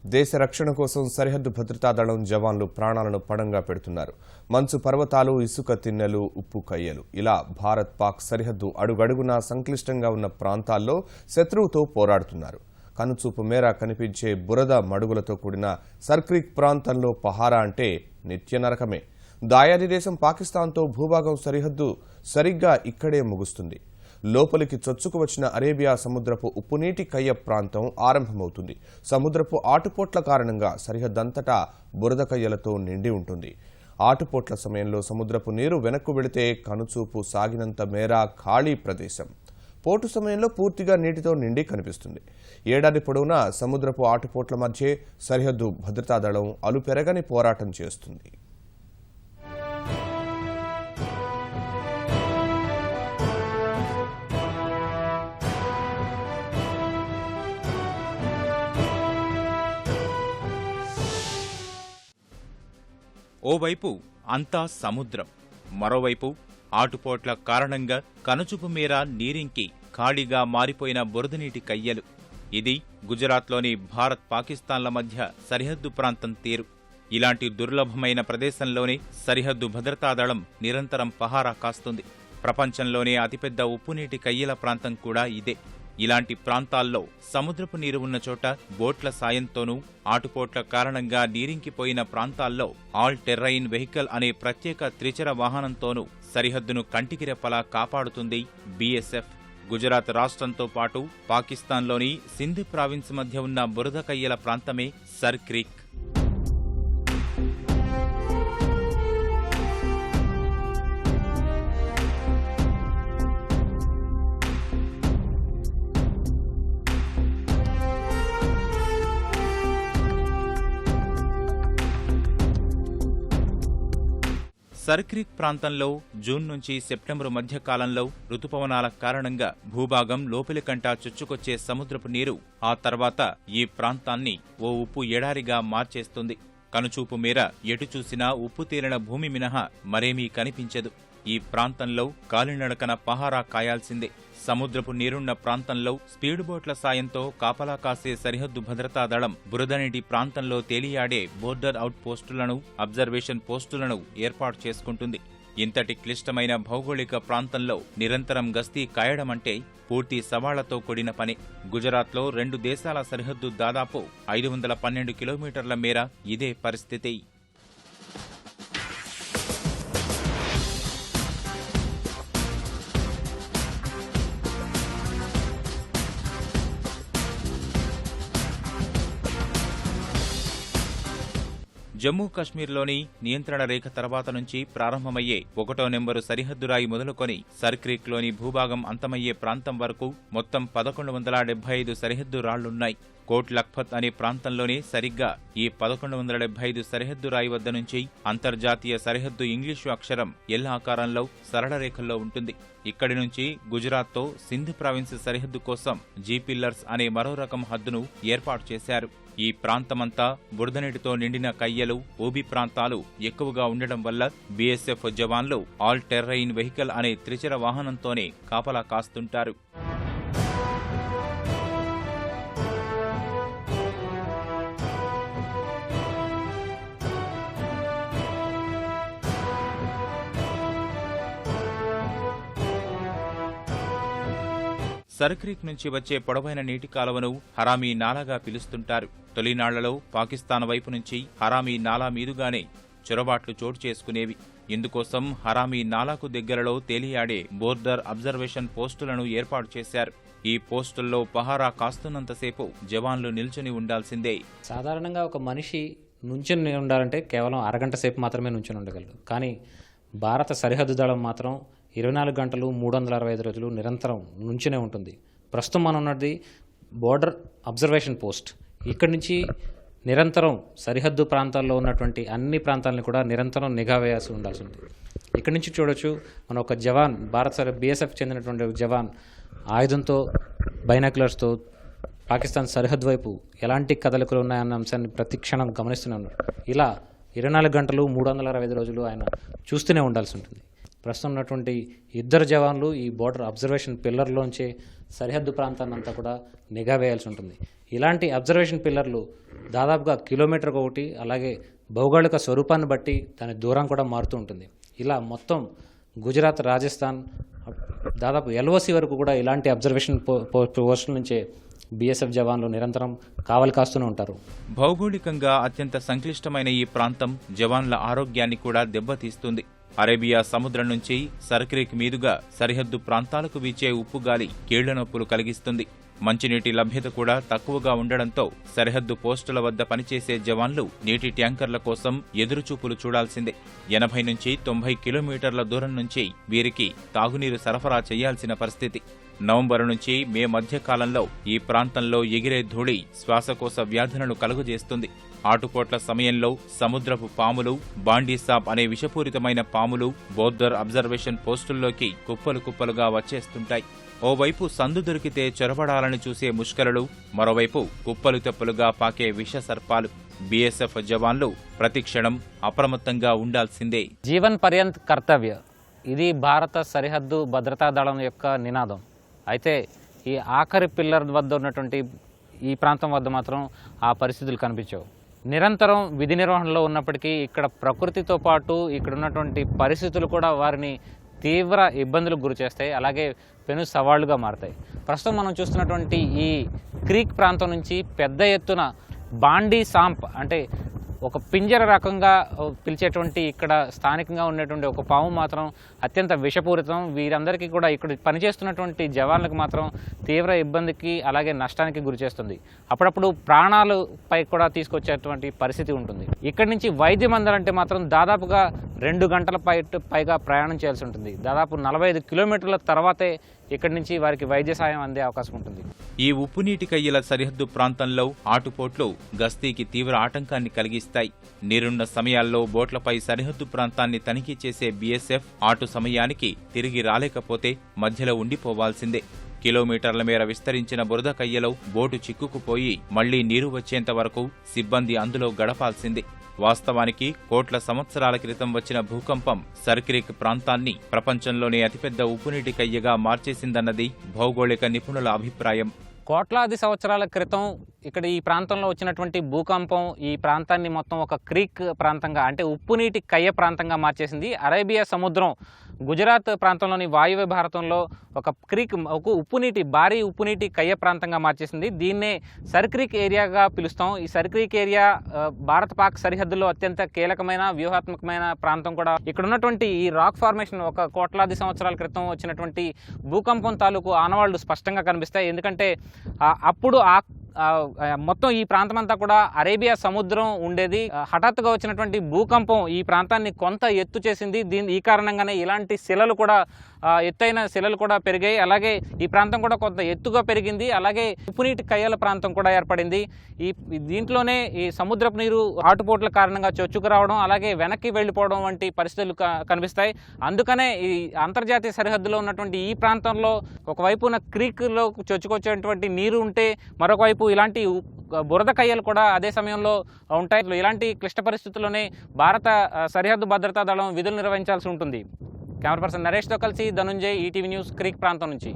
దేశ రక్షణ కోసం సరిహద్దు భద్రతా దళం జవాన్లు ప్రాణాలను పణంగా పెడుతున్నారు. మంచు పర్వతాలు, ఇసుక తిన్నెలు, ఉప్పు కయ్యలు ఇలా భారత్ పాక్ సరిహద్దు అడుగడుగునా సంక్లిష్టంగా ఉన్న ప్రాంతాల్లో శత్రువుతో పోరాడుతున్నారు. కనుచూపు మేర కనిపించే బురద మడుగులతో కూడిన సర్క్రీక్ ప్రాంతంలో పహారా అంటే నిత్య నరకమే. దాయాది దేశం పాకిస్తాన్తో భూభాగం సరిహద్దు సరిగ్గా ఇక్కడే ముగుస్తుంది. లోపలికి చొచ్చుకు వచ్చిన అరేబియా సముద్రపు ఉప్పునీటి కయ్య ప్రాంతం ఆరంభమవుతుంది. సముద్రపు ఆటుపోట్ల కారణంగా సరిహద్దంతటా బురద కయ్యలతో నిండి ఉంటుంది. ఆటుపోట్ల సమయంలో సముద్రపు నీరు వెనక్కు వెళితే కనుచూపు సాగినంత మేర ఖాళీ ప్రదేశం. పోటు సమయంలో పూర్తిగా నీటితో నిండి కనిపిస్తుంది. ఏడాది పొడవునా సముద్రపు ఆటుపోట్ల మధ్య సరిహద్దు భద్రతా దళం అలుపెరగని పోరాటం చేస్తుంది. ఓవైపు అంతా సముద్రం, మరోవైపు ఆటుపోట్ల కారణంగా కనుచూపు మేర నీరింకి ఖాళీగా మారిపోయిన బురదనీటి కయ్యలు. ఇది గుజరాత్లోని భారత్ పాకిస్తాన్ల మధ్య సరిహద్దు ప్రాంతం తీరు. ఇలాంటి దుర్లభమైన ప్రదేశంలోనే సరిహద్దు భద్రతా దళం నిరంతరం పహారా కాస్తుంది. ప్రపంచంలోనే అతిపెద్ద ఉప్పునీటి కయ్యల ప్రాంతం కూడా ఇదే. ఇలాంటి ప్రాంతాల్లో సముద్రపు నీరు ఉన్న చోట బోట్ల సాయంతోనూ, ఆటుపోట్ల కారణంగా నీరింకిపోయిన ప్రాంతాల్లో ఆల్ టెర్రైన్ వెహికల్ అనే ప్రత్యేక త్రిచర వాహనంతోనూ సరిహద్దును కంటికిరెప్పలా కాపాడుతుంది బీఎస్ఎఫ్. గుజరాత్ రాష్ట్రంతో పాటు పాకిస్తాన్లోని సింధ్ ప్రావిన్స్ మధ్య ఉన్న బురద కయ్యల ప్రాంతమే సర్క్రీక్. సర్క్రీక్ ప్రాంతంలో జూన్ నుంచి సెప్టెంబరు మధ్య కాలంలో రుతుపవనాల కారణంగా భూభాగం లోపలికంటా చొచ్చుకొచ్చే సముద్రపు నీరు ఆ తర్వాత ఈ ప్రాంతాన్ని ఓ ఉప్పు ఎడారిగా మార్చేస్తుంది. కనుచూపు మేర ఎటు చూసినా ఉప్పు తేలిన భూమి మినహా మరేమీ కనిపించదు. ఈ ప్రాంతంలో కాలినడకన పహారా కాయాల్సిందే. సముద్రపు నీరున్న ప్రాంతంలో స్పీడ్ బోట్ల సాయంతో కాపలా కాసే సరిహద్దు భద్రతా దళం బురదనీటి ప్రాంతంలో తేలియాడే బోర్డర్ అవుట్ పోస్టులను, అబ్జర్వేషన్ పోస్టులను ఏర్పాటు చేసుకుంటుంది. ఇంతటి క్లిష్టమైన భౌగోళిక ప్రాంతంలో నిరంతరం గస్తీ కాయడమంటే పూర్తి సవాళ్లతో కూడిన పని. గుజరాత్లో 2 దేశాల సరిహద్దు దాదాపు 512 కిలోమీటర్ల మేర ఇదే పరిస్థితి. జమ్మూ కశ్మీర్లోని నియంత్రణ రేఖ తర్వాత నుంచి ప్రారంభమయ్యే 1వ నెంబరు సరిహద్దు రాయి మొదలుకొని సర్క్రీక్లోని భూభాగం అంతమయ్యే ప్రాంతం వరకు మొత్తం 1175 సరిహద్దు రాళ్లున్నాయి. కోట్ లఖ్పత్ అనే ప్రాంతంలోనే సరిగ్గా ఈ 1175 సరిహద్దు రాయి వద్ద నుంచి అంతర్జాతీయ సరిహద్దు ఇంగ్లీషు అక్షరం ఎల్ ఆకారంలో సరళ రేఖల్లో ఉంటుంది. ఇక్కడి నుంచి గుజరాత్తో సింధ్ ప్రావిన్స్ సరిహద్దు కోసం జీ-పిల్లర్స్ అనే మరో రకం హద్దును ఏర్పాటు చేశారు. ఈ ప్రాంతమంతా బురదనీటితో నిండిన కయ్యలు, ఊబి ప్రాంతాలు ఎక్కువగా ఉండడం వల్ల బీఎస్ఎఫ్ జవాన్లు ఆల్ టెర్రైన్ వెహికల్ అనే త్రిచర వాహనంతోనే కాపలా కాస్తుంటారు. సర్క్రీక్ నుంచి వచ్చే పొడవైన నీటి కాలువను హరామీ నాలాగా పిలుస్తుంటారు. తొలినాళ్లలో పాకిస్తాన్ వైపు నుంచి హరామీ నాలా మీదుగానే చొరబాట్లు చోటు చేసుకునేవి. ఇందుకోసం హరామీ నాలాకు దగ్గరలో తేలియాడే బోర్డర్ అబ్జర్వేషన్ పోస్టులను ఏర్పాటు చేశారు. ఈ పోస్టుల్లో పహారా కాస్తున్నంతసేపు జవాన్లు నిల్చుని ఉండాల్సిందే. సాధారణంగా ఒక మనిషి నుంచుని ఉండాలంటే కేవలం అరగంట సేపు మాత్రమే నుంచుని ఉండగలరు. కానీ భారత సరిహద్దు దళం మాత్రం 24 గంటలు 365 రోజులు నిరంతరం నుంచునే ఉంటుంది. ప్రస్తుతం మనం ఉన్నది బోర్డర్ అబ్జర్వేషన్ పోస్ట్. ఇక్కడి నుంచి నిరంతరం సరిహద్దు ప్రాంతాల్లో ఉన్నటువంటి అన్ని ప్రాంతాలను కూడా నిరంతరం నిఘా వేయాల్సి ఉండాల్సి ఉంటుంది. ఇక్కడి నుంచి చూడొచ్చు, మన ఒక జవాన్, భారత బీఎస్ఎఫ్ చెందినటువంటి జవాన్ ఆయుధంతో, బైనాక్యులర్స్తో పాకిస్తాన్ సరిహద్దు వైపు ఎలాంటి కదలికలు ఉన్నాయన్న అంశాన్ని ప్రతి క్షణం గమనిస్తూనే ఉన్నారు. ఇలా 24 గంటలు 365 రోజులు ఆయన చూస్తూనే ఉండాల్సి ఉంటుంది. ప్రస్తుతం ఉన్నటువంటి ఇద్దరు జవాన్లు ఈ బోర్డర్ అబ్జర్వేషన్ పిల్లర్లోంచే సరిహద్దు ప్రాంతాన్ని అంతా కూడా నిఘా వేయాల్సి ఉంటుంది. ఇలాంటి అబ్జర్వేషన్ పిల్లర్లు దాదాపుగా కిలోమీటర్కి ఒకటి, అలాగే భౌగోళిక స్వరూపాన్ని బట్టి దాని దూరం కూడా మారుతూ ఉంటుంది. ఇలా మొత్తం గుజరాత్, రాజస్థాన్ దాదాపు ఎల్ఓసి వరకు కూడా ఇలాంటి అబ్జర్వేషన్ పోస్టుల నుంచే బీఎస్ఎఫ్ జవాన్లు నిరంతరం కావలి కాస్తూనే ఉంటారు. భౌగోళికంగా అత్యంత సంక్లిష్టమైన ఈ ప్రాంతం జవాన్ల ఆరోగ్యాన్ని కూడా దెబ్బతీస్తుంది. అరేబియా సముద్రం నుంచి సర్క్రీక్ మీదుగా సరిహద్దు ప్రాంతాలకు వీచే ఉప్పుగాలి కీళ్ల నొప్పులు కలిగిస్తుంది. మంచినీటి లభ్యత కూడా తక్కువగా ఉండడంతో సరిహద్దు పోస్టుల వద్ద పనిచేసే జవాన్లు నీటి ట్యాంకర్ల కోసం ఎదురుచూపులు చూడాల్సిందే. 80 నుంచి 90 కిలోమీటర్ల దూరం నుంచి వీరికి తాగునీరు సరఫరా చేయాల్సిన పరిస్థితి. నవంబరు నుంచి మే మధ్య కాలంలో ఈ ప్రాంతంలో ఎగిరే ధూళి శ్వాసకోశ వ్యాధులను కలుగజేస్తుంది. ఆటుపోట్ల సమయంలో సముద్రపు పాములు, బాండీసాప్ అనే విషపూరితమైన పాములు బోర్డర్ అబ్జర్వేషన్ పోస్టుల్లోకి కుప్పలు కుప్పలుగా వచ్చేస్తుంటాయి. ఓవైపు సందు దొరికితే చొరబడాలని చూసే ముష్కరులు, మరోవైపు కుప్పలు తెప్పలుగా పాకే విష సర్పాలు. బీఎస్ఎఫ్ జవాన్లు ప్రతిక్షణం అప్రమత్తంగా ఉండాల్సిందే. జీవన్ పర్యంత్ కర్తవ్య, ఇది భారత సరిహద్దు భద్రతా దళం యొక్క నినాదం. అయితే ఈ ఆఖరి పిల్లర్ వద్ద ఉన్నటువంటి ఈ ప్రాంతం వద్ద మాత్రం ఆ పరిస్థితులు కనిపించవు. నిరంతరం విధి నిర్వహణలో ఉన్నప్పటికీ ఇక్కడ ప్రకృతితో పాటు ఇక్కడ ఉన్నటువంటి పరిస్థితులు కూడా వారిని తీవ్ర ఇబ్బందులకు గురి చేస్తాయి, అలాగే పెను సవాళ్లుగా మారతాయి. ప్రస్తుతం మనం చూస్తున్నటువంటి ఈ క్రీక్ ప్రాంతం నుంచి పెద్ద ఎత్తున బాండీ సాంప్ అంటే ఒక పింజర రకంగా పిలిచేటువంటి ఇక్కడ స్థానికంగా ఉండేటువంటి ఒక పాము మాత్రం అత్యంత విషపూరితం. వీరందరికీ కూడా ఇక్కడ పనిచేస్తున్నటువంటి జవాన్లకు మాత్రం తీవ్ర ఇబ్బందికి అలాగే నష్టానికి గురి చేస్తుంది. అప్పుడప్పుడు ప్రాణాలపై కూడా తీసుకొచ్చేటువంటి పరిస్థితి ఉంటుంది. ఇక్కడి నుంచి వైద్యం అందాలంటే మాత్రం దాదాపుగా 2 గంటల పైగా ప్రయాణం చేయాల్సి ఉంటుంది. దాదాపు 45 కిలోమీటర్ల తర్వాతే ఇక్కడి నుంచి వారికి వైద్య సాయం అందే అవకాశం ఉంటుంది. ఈ ఉప్పునీటి కయ్యల సరిహద్దు ప్రాంతంలో ఆటుపోట్లు గస్తీకి తీవ్ర ఆటంకాన్ని కలిగిస్తాయి. నీరున్న సమయాల్లో బోట్లపై సరిహద్దు ప్రాంతాన్ని తనిఖీ చేసే బీఎస్ఎఫ్ ఆటు సమయానికి తిరిగి రాలేకపోతే మధ్యలో ఉండిపోవాల్సిందే. కిలోమీటర్ల మేర విస్తరించిన బురద కయ్యలో బోటు చిక్కుకుపోయి మళ్లీ నీరు వచ్చేంత వరకు సిబ్బంది అందులో గడపాల్సిందే. వాస్తవానికి కోట్ల సంవత్సరాల క్రితం వచ్చిన భూకంపం సర్క్రీక్ ప్రాంతాన్ని ప్రపంచంలోనే అతిపెద్ద ఉప్పునీటి కయ్యగా మార్చేసిందన్నది భౌగోళిక నిపుణుల అభిప్రాయం. కోట్లాది సంవత్సరాల క్రితం ఇక్కడ ఈ ప్రాంతంలో వచ్చినటువంటి భూకంపం ఈ ప్రాంతాన్ని మొత్తం ఒక క్రీక్ ప్రాంతంగా అంటే ఉప్పునీటి కయ్య ప్రాంతంగా మార్చేసింది. అరేబియా సముద్రం గుజరాత్ ప్రాంతంలోని వాయువ్య భారతంలో ఒక క్రీక్, ఒక భారీ ఉప్పునీటి కయ్య ప్రాంతంగా మార్చేసింది. దీన్నే సర్క్రీక్ ఏరియాగా పిలుస్తాం. ఈ సర్క్రీక్ ఏరియా భారత పాక్ సరిహద్దులో అత్యంత కీలకమైన వ్యూహాత్మకమైన ప్రాంతం కూడా. ఇక్కడ ఉన్నటువంటి ఈ రాక్ ఫార్మేషన్ ఒక కోట్లాది సంవత్సరాల క్రితం వచ్చినటువంటి భూకంపం తాలూకు ఆనవాళ్లు స్పష్టంగా కనిపిస్తాయి. ఎందుకంటే అప్పుడు మొత్తం ఈ ప్రాంతం అంతా కూడా అరేబియా సముద్రం ఉండేది. హఠాత్తుగా వచ్చినటువంటి భూకంపం ఈ ప్రాంతాన్ని కొంత ఎత్తు చేసింది. ఈ కారణంగానే ఇలాంటి శిలలు కూడా ఎత్తైన శిలలు కూడా పెరిగాయి. అలాగే ఈ ప్రాంతం కూడా కొంత ఎత్తుగా పెరిగింది. అలాగే ఉప్పునీటి కయ్యల ప్రాంతం కూడా ఏర్పడింది. దీంట్లోనే ఈ సముద్రపు నీరు ఆటుపోట్ల కారణంగా చొచ్చుకు రావడం, అలాగే వెనక్కి వెళ్ళిపోవడం వంటి పరిస్థితులు కనిపిస్తాయి. అందుకనే ఈ అంతర్జాతీయ సరిహద్దులో ఉన్నటువంటి ఈ ప్రాంతంలో ఒకవైపున క్రీక్లో చొచ్చుకొచ్చేటువంటి నీరు ఉంటే మరొక వైపు ఇలాంటి బురద కయ్యలు కూడా అదే సమయంలో ఉంటాయి. ఇలాంటి క్లిష్ట పరిస్థితుల్లోనే భారత సరిహద్దు భద్రతా దళం విధులు నిర్వహించాల్సి ఉంటుంది. కెమెరా పర్సన్ నరేష్తో కలిసి ధనుంజయ్, ఈటీవీ న్యూస్, క్రీక్ ప్రాంతం నుంచి.